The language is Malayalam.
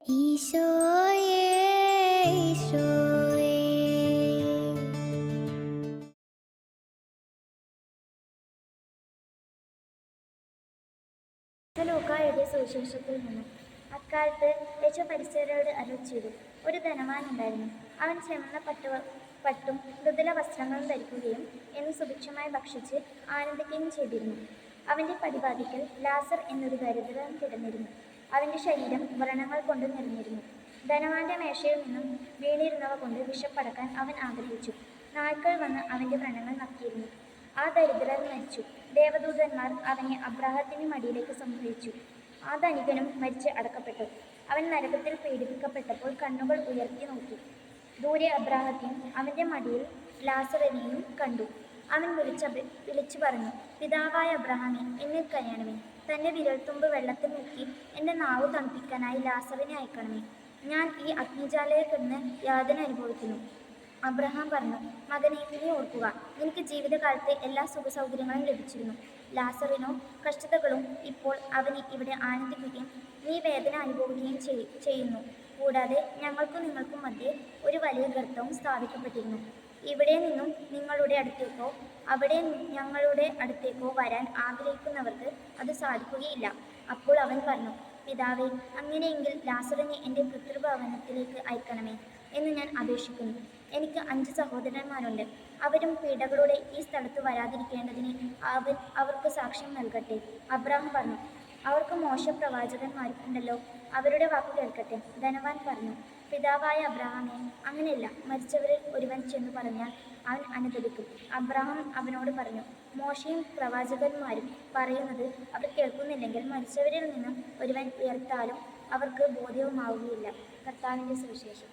ഈശോയേ ഈശോയേ ലൂക്കാ എഴുതിയ സുവിശേഷത്തിൽ നിന്നും. അക്കാലത്ത് യേശു പരിസരരോട് അരുളിച്ചെയ്തു, ഒരു ധനവാൻ ഉണ്ടായിരുന്നു. അവൻ ചെമന്ന പട്ടും മൃദുല വസ്ത്രങ്ങളും ധരിക്കുകയും എന്ന് സുഭിക്ഷമായി ഭക്ഷിച്ച് ആനന്ദിക്കുകയും ചെയ്തിരുന്നു. അവൻ്റെ പടിവാതിക്കൽ ലാസർ എന്നൊരു ദരിദ്രൻ കിടന്നിരുന്നു. അവൻ്റെ ശരീരം വ്രണങ്ങൾ കൊണ്ട് നിറഞ്ഞിരുന്നു. ധനവാന്റെ മേശയിൽ നിന്നും വീണിരുന്നവ കൊണ്ട് വിശപ്പടക്കാൻ അവൻ ആഗ്രഹിച്ചു. നായ്ക്കൾ വന്ന് അവൻ്റെ വ്രണങ്ങൾ നക്കിയിരുന്നു. ആ ദരിദ്രൻ മരിച്ചു. ദേവദൂതന്മാർ അവനെ അബ്രാഹത്തിന്റെ മടിയിലേക്ക് സംഗ്രഹിച്ചു. ആ ധനികനും മരിച്ച് അടക്കപ്പെട്ടു. അവൻ നരകത്തിൽ പീഡിപ്പിക്കപ്പെട്ടപ്പോൾ കണ്ണുകൾ ഉയർത്തി നോക്കി. ദൂരെ അബ്രാഹത്തെയും അവൻ്റെ മടിയിൽ ലാസറിനെയും കണ്ടു. അവൻ വിളിച്ചു പറഞ്ഞു, പിതാവായ അബ്രഹാമേ, എന്നെ കനിയണമേ. തൻ്റെ വിരൽത്തുമ്പ് വെള്ളത്തിൽ മുക്കി എൻ്റെ നാവ് തണുപ്പിക്കാനായി ലാസറിനെ അയക്കണമേ. ഞാൻ ഈ അഗ്നിജ്വാലയിൽ കിടന്ന് യാതന അനുഭവിക്കുന്നു. അബ്രഹാം പറഞ്ഞു, മകനെ, നീ ഓർക്കുക, നിനക്ക് ജീവിതകാലത്തെ എല്ലാ സുഖസൗകര്യങ്ങളും ലഭിച്ചിരുന്നു. ലാസറിനോ കഷ്ടതകളും. ഇപ്പോൾ അവനെ ഇവിടെ ആനന്ദിക്കുകയും നീ വേദന അനുഭവിക്കുകയും ചെയ്യുന്നു. കൂടാതെ ഞങ്ങൾക്കും നിങ്ങൾക്കും മധ്യേ ഒരു വലിയ ഗർത്തവും സ്ഥാപിക്കപ്പെട്ടിരുന്നു. ഇവിടെ നിന്നും നിങ്ങളുടെ അടുത്തേക്കോ അവിടെ ഞങ്ങളുടെ അടുത്തേക്കോ വരാൻ ആഗ്രഹിക്കുന്നവർക്ക് അത് സാധിക്കുകയില്ല. അപ്പോൾ അവൻ പറഞ്ഞു, പിതാവേ, അങ്ങനെയെങ്കിൽ ലാസറിനെ എൻ്റെ പിതൃഭവനത്തിലേക്ക് അയക്കണമേ എന്ന് ഞാൻ അപേക്ഷിക്കുന്നു. എനിക്ക് 5 സഹോദരന്മാരുണ്ട്. അവരും പീഡകളോടെ ഈ സ്ഥലത്ത് വരാതിരിക്കേണ്ടതിന് അവർക്ക് സാക്ഷ്യം നൽകട്ടെ. അബ്രാഹാം പറഞ്ഞു, അവർക്ക് മോശെ പ്രവാചകന്മാരുണ്ടല്ലോ, അവരുടെ വാക്ക് കേൾക്കട്ടെ. ധനവാൻ പറഞ്ഞു, പിതാവായ അബ്രാഹാമേ, അങ്ങനെയല്ല. മരിച്ചവരിൽ ഒരുവൻ ചെന്ന് പറഞ്ഞാൽ അവൻ അനുദപിക്കും. അബ്രാഹാം അവനോട് പറഞ്ഞു, മോശയും പ്രവാചകന്മാരും പറയുന്നത് അവർ കേൾക്കുന്നില്ലെങ്കിൽ മരിച്ചവരിൽ നിന്നും ഒരുവൻ ഉയർത്താലും അവർക്ക് ബോധ്യവുമാവുകയില്ല. കർത്താവിൻ്റെ സുവിശേഷം.